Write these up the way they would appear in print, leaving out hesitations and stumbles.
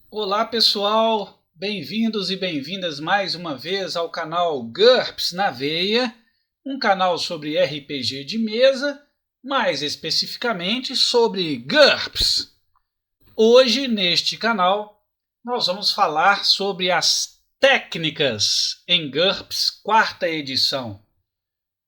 Olá pessoal, bem-vindos e bem-vindas mais uma vez ao canal GURPS na Veia, um canal sobre RPG de mesa, mais especificamente sobre GURPS. Hoje, neste canal, nós vamos falar sobre as técnicas em GURPS quarta edição.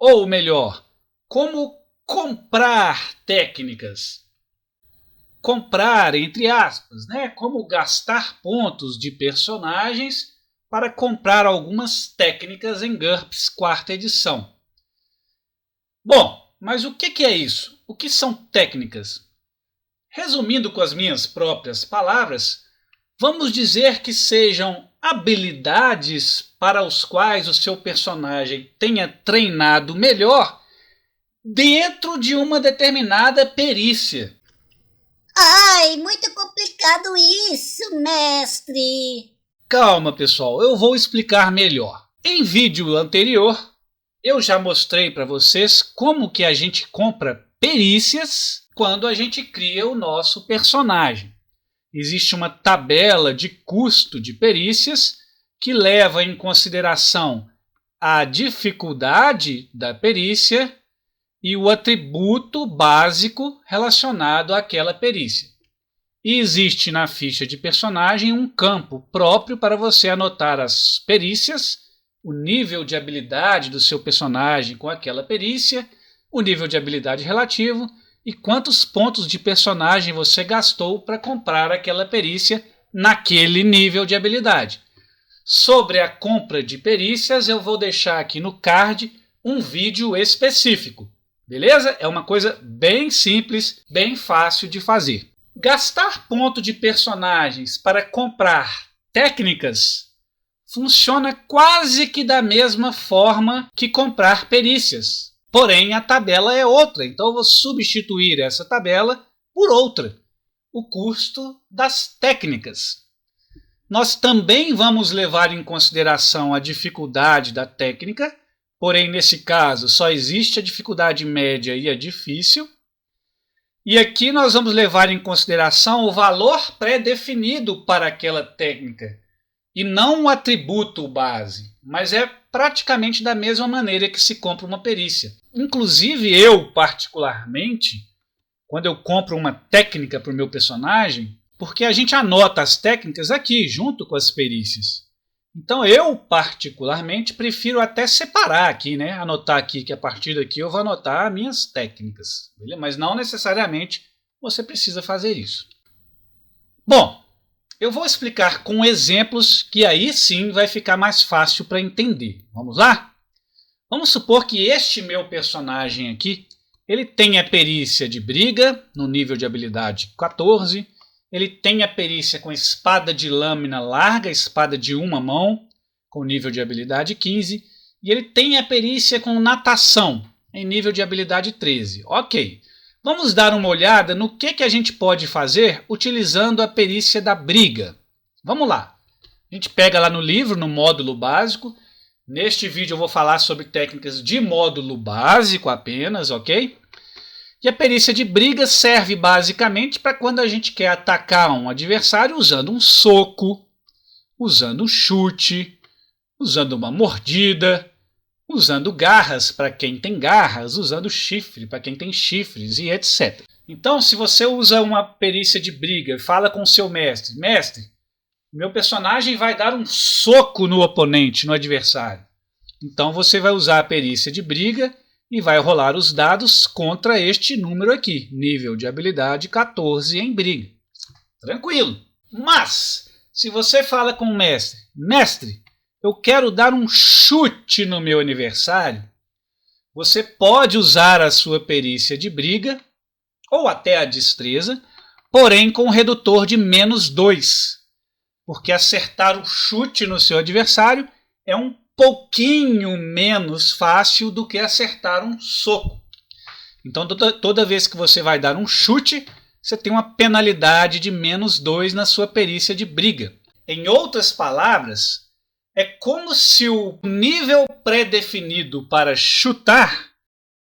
Ou melhor, como comprar técnicas. Comprar, entre aspas, né? Como gastar pontos de personagens para comprar algumas técnicas em GURPS quarta edição. Bom, mas o que é isso? O que são técnicas? Resumindo com as minhas próprias palavras, vamos dizer que sejam habilidades para os quais o seu personagem tenha treinado melhor dentro de uma determinada perícia. Ai, muito complicado isso, mestre! Calma, pessoal, eu vou explicar melhor. Em vídeo anterior, eu já mostrei para vocês como que a gente compra perícias quando a gente cria o nosso personagem. Existe uma tabela de custo de perícias que leva em consideração a dificuldade da perícia e o atributo básico relacionado àquela perícia. E existe na ficha de personagem um campo próprio para você anotar as perícias, o nível de habilidade do seu personagem com aquela perícia, o nível de habilidade relativo e quantos pontos de personagem você gastou para comprar aquela perícia naquele nível de habilidade. Sobre a compra de perícias, eu vou deixar aqui no card um vídeo específico. Beleza? É uma coisa bem simples, bem fácil de fazer. Gastar ponto de personagens para comprar técnicas funciona quase que da mesma forma que comprar perícias. Porém, a tabela é outra, então eu vou substituir essa tabela por outra, o custo das técnicas. Nós também vamos levar em consideração a dificuldade da técnica, porém, nesse caso, só existe a dificuldade média e a difícil. E aqui nós vamos levar em consideração o valor pré-definido para aquela técnica, e não o atributo base, mas é praticamente da mesma maneira que se compra uma perícia. Inclusive, eu, particularmente, quando eu compro uma técnica para o meu personagem, porque a gente anota as técnicas aqui, junto com as perícias. Então eu, particularmente, prefiro até separar aqui, né? Anotar aqui que a partir daqui eu vou anotar minhas técnicas. Beleza? Mas não necessariamente você precisa fazer isso. Bom, eu vou explicar com exemplos que aí sim vai ficar mais fácil para entender. Vamos lá? Vamos supor que este meu personagem aqui, ele tem a perícia de briga, no nível de habilidade 14, ele tem a perícia com espada de lâmina larga, espada de uma mão, com nível de habilidade 15. E ele tem a perícia com natação, em nível de habilidade 13. Ok, vamos dar uma olhada no que a gente pode fazer utilizando a perícia da briga. Vamos lá. A gente pega lá no livro, no módulo básico. Neste vídeo eu vou falar sobre técnicas de módulo básico apenas, ok? E a perícia de briga serve basicamente para quando a gente quer atacar um adversário usando um soco, usando um chute, usando uma mordida, usando garras para quem tem garras, usando chifre para quem tem chifres e etc. Então, se você usa uma perícia de briga e fala com o seu mestre, mestre, meu personagem vai dar um soco no oponente, no adversário. Então você vai usar a perícia de briga e vai rolar os dados contra este número aqui, nível de habilidade 14 em briga. Tranquilo. Mas, se você fala com o mestre, mestre, eu quero dar um chute no meu aniversário, você pode usar a sua perícia de briga, ou até a destreza, porém com um redutor de -2, porque acertar o chute no seu adversário é um pouquinho menos fácil do que acertar um soco. Então, toda vez que você vai dar um chute, você tem uma penalidade de -2 na sua perícia de briga. Em outras palavras, é como se o nível pré-definido para chutar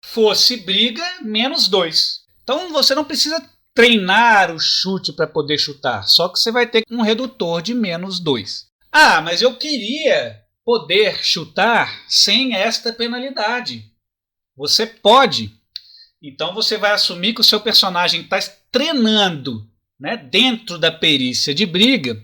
fosse briga -2. Então, você não precisa treinar o chute para poder chutar, só que você vai ter um redutor de -2. Ah, mas eu queria poder chutar sem esta penalidade. Você pode. Então você vai assumir que o seu personagem está treinando, né, dentro da perícia de briga,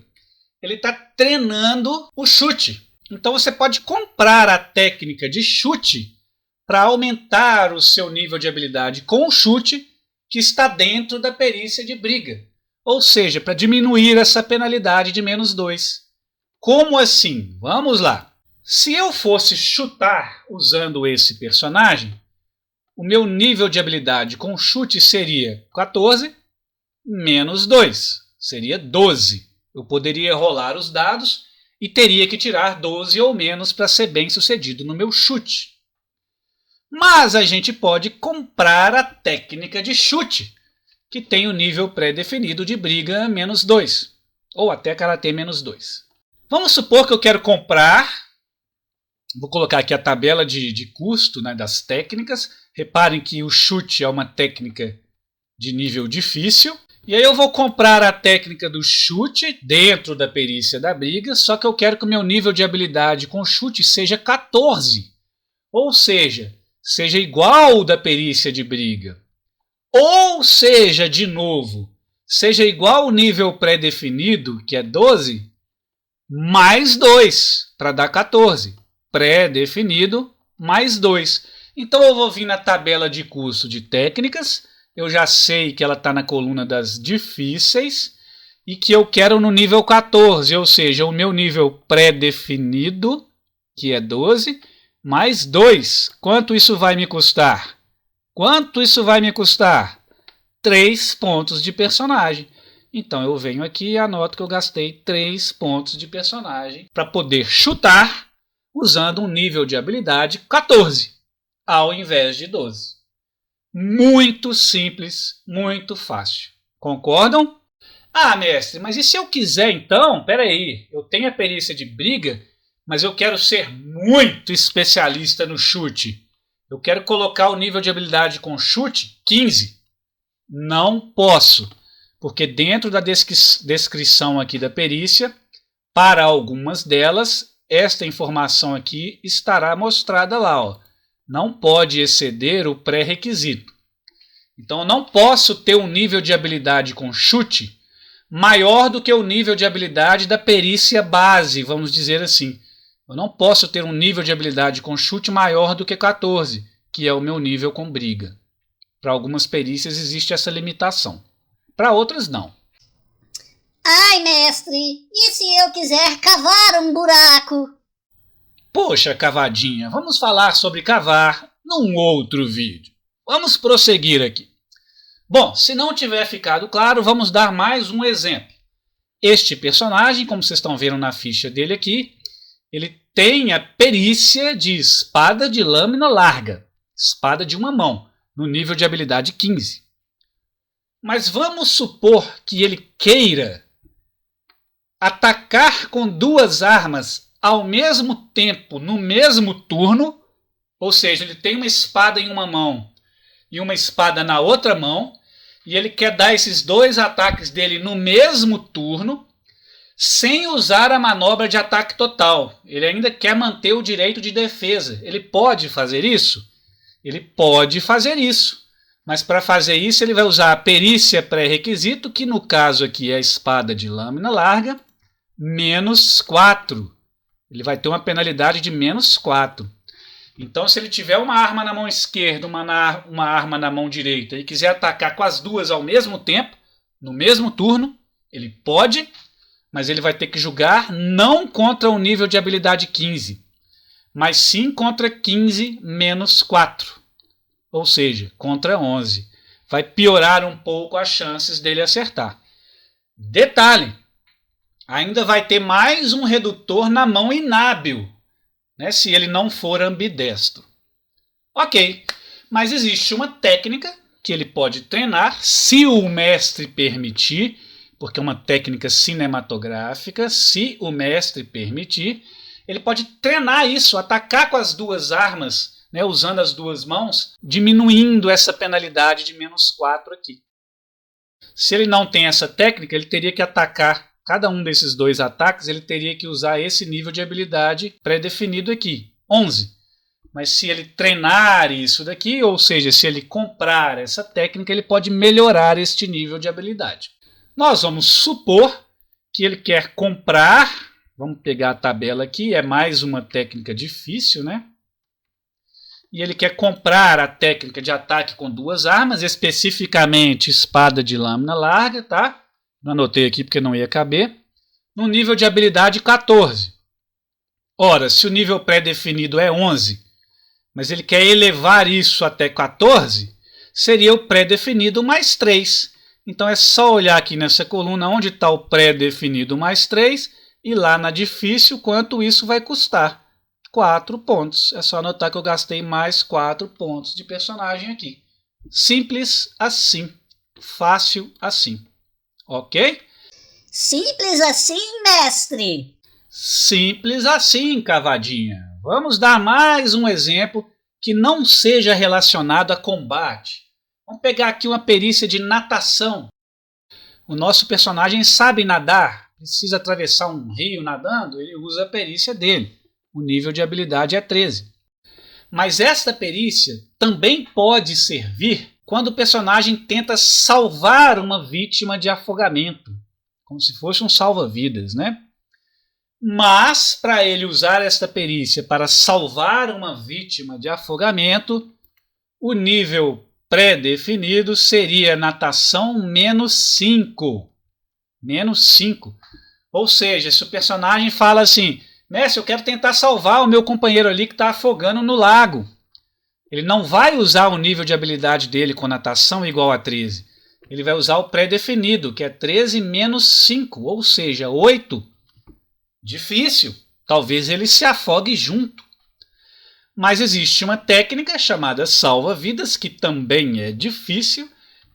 ele está treinando o chute. Então você pode comprar a técnica de chute para aumentar o seu nível de habilidade com o chute que está dentro da perícia de briga. Ou seja, para diminuir essa penalidade de -2. Como assim? Vamos lá. Se eu fosse chutar usando esse personagem, o meu nível de habilidade com chute seria 14 menos 2. Seria 12. Eu poderia rolar os dados e teria que tirar 12 ou menos para ser bem sucedido no meu chute. Mas a gente pode comprar a técnica de chute, que tem o nível pré-definido de briga -2, ou até karatê -2. Vamos supor que eu quero comprar, vou colocar aqui a tabela de custo, né, das técnicas. Reparem que o chute é uma técnica de nível difícil. E aí eu vou comprar a técnica do chute dentro da perícia da briga, só que eu quero que o meu nível de habilidade com chute seja 14. Ou seja igual ao da perícia de briga. Ou seja, de novo, seja igual ao nível pré-definido, que é 12, mais 2, para dar 14. Pré-definido, mais 2. Então eu vou vir na tabela de custo de técnicas, eu já sei que ela está na coluna das difíceis, e que eu quero no nível 14, ou seja, o meu nível pré-definido, que é 12, mais 2. Quanto isso vai me custar? Quanto isso vai me custar? 3 pontos de personagem. Então eu venho aqui e anoto que eu gastei 3 pontos de personagem para poder chutar usando um nível de habilidade 14, ao invés de 12. Muito simples, muito fácil. Concordam? Ah, mestre, mas e se eu quiser então? Peraí, eu tenho a perícia de briga, mas eu quero ser muito especialista no chute. Eu quero colocar o nível de habilidade com chute 15. Não posso, porque dentro da descrição aqui da perícia, para algumas delas, esta informação aqui estará mostrada lá. Ó. Não pode exceder o pré-requisito. Então eu não posso ter um nível de habilidade com chute maior do que o nível de habilidade da perícia base, vamos dizer assim. Eu não posso ter um nível de habilidade com chute maior do que 14, que é o meu nível com briga. Para algumas perícias existe essa limitação. Para outras, não. Ai, mestre, e se eu quiser cavar um buraco? Poxa, cavadinha, vamos falar sobre cavar num outro vídeo. Vamos prosseguir aqui. Bom, se não tiver ficado claro, vamos dar mais um exemplo. Este personagem, como vocês estão vendo na ficha dele aqui, ele tem a perícia de espada de lâmina larga, espada de uma mão, no nível de habilidade 15. Mas vamos supor que ele queira atacar com 2 armas ao mesmo tempo, no mesmo turno, ou seja, ele tem uma espada em uma mão e uma espada na outra mão, e ele quer dar esses 2 ataques dele no mesmo turno, sem usar a manobra de ataque total. Ele ainda quer manter o direito de defesa. Ele pode fazer isso? Ele pode fazer isso. Mas para fazer isso ele vai usar a perícia pré-requisito, que no caso aqui é a espada de lâmina larga, -4. Ele vai ter uma penalidade de -4. Então se ele tiver uma arma na mão esquerda, uma arma na mão direita, e quiser atacar com as 2 ao mesmo tempo, no mesmo turno, ele pode, mas ele vai ter que jogar não contra o nível de habilidade 15, mas sim contra 15 menos 4, ou seja, contra 11. Vai piorar um pouco as chances dele acertar. Detalhe, ainda vai ter mais um redutor na mão inábil, né, se ele não for ambidestro. Ok, mas existe uma técnica que ele pode treinar, se o mestre permitir, porque é uma técnica cinematográfica, se o mestre permitir, ele pode treinar isso, atacar com as 2 armas, né, usando as 2 mãos, diminuindo essa penalidade de -4 aqui. Se ele não tem essa técnica, ele teria que atacar cada um desses 2 ataques, ele teria que usar esse nível de habilidade pré-definido aqui, 11. Mas se ele treinar isso daqui, ou seja, se ele comprar essa técnica, ele pode melhorar este nível de habilidade. Nós vamos supor que ele quer comprar, vamos pegar a tabela aqui, é mais uma técnica difícil, né? E ele quer comprar a técnica de ataque com 2 armas, especificamente espada de lâmina larga, tá? Não anotei aqui porque não ia caber. No nível de habilidade 14. Ora, se o nível pré-definido é 11, mas ele quer elevar isso até 14, seria o pré-definido mais 3. Então é só olhar aqui nessa coluna onde está o pré-definido mais 3 e lá na difícil quanto isso vai custar. 4 pontos. É só anotar que eu gastei mais 4 pontos de personagem aqui. Simples assim. Fácil assim. Ok? Simples assim, mestre. Simples assim, cavadinha. Vamos dar mais um exemplo que não seja relacionado a combate. Vamos pegar aqui uma perícia de natação. O nosso personagem sabe nadar, precisa atravessar um rio nadando, ele usa a perícia dele. O nível de habilidade é 13. Mas esta perícia também pode servir quando o personagem tenta salvar uma vítima de afogamento, como se fosse um salva-vidas, né? Mas, para ele usar esta perícia para salvar uma vítima de afogamento, o nível pré-definido seria natação -5. -5. Ou seja, se o personagem fala assim, mestre, eu quero tentar salvar o meu companheiro ali que está afogando no lago. Ele não vai usar o nível de habilidade dele com natação igual a 13. Ele vai usar o pré-definido, que é 13 menos 5, ou seja, 8. Difícil. Talvez ele se afogue junto. Mas existe uma técnica chamada salva-vidas, que também é difícil,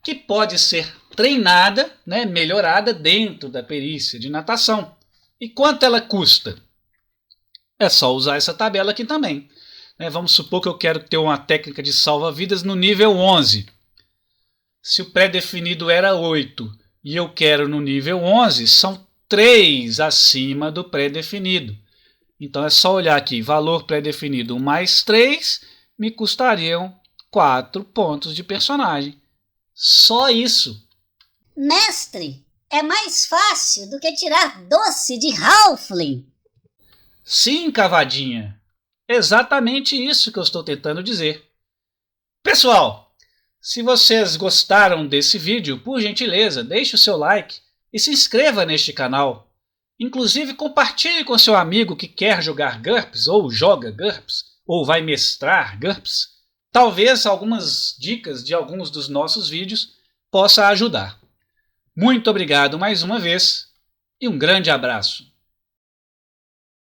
que pode ser treinada, né, melhorada dentro da perícia de natação. E quanto ela custa? É só usar essa tabela aqui também. Vamos supor que eu quero ter uma técnica de salva-vidas no nível 11. Se o pré-definido era 8 e eu quero no nível 11, são 3 acima do pré-definido. Então é só olhar aqui, valor pré-definido mais 3 me custariam 4 pontos de personagem. Só isso. Mestre, é mais fácil do que tirar doce de Halfling. Sim, cavadinha. Exatamente isso que eu estou tentando dizer. Pessoal, se vocês gostaram desse vídeo, por gentileza, deixe o seu like e se inscreva neste canal. Inclusive, compartilhe com seu amigo que quer jogar GURPS, ou joga GURPS, ou vai mestrar GURPS. Talvez algumas dicas de alguns dos nossos vídeos possa ajudar. Muito obrigado mais uma vez e um grande abraço.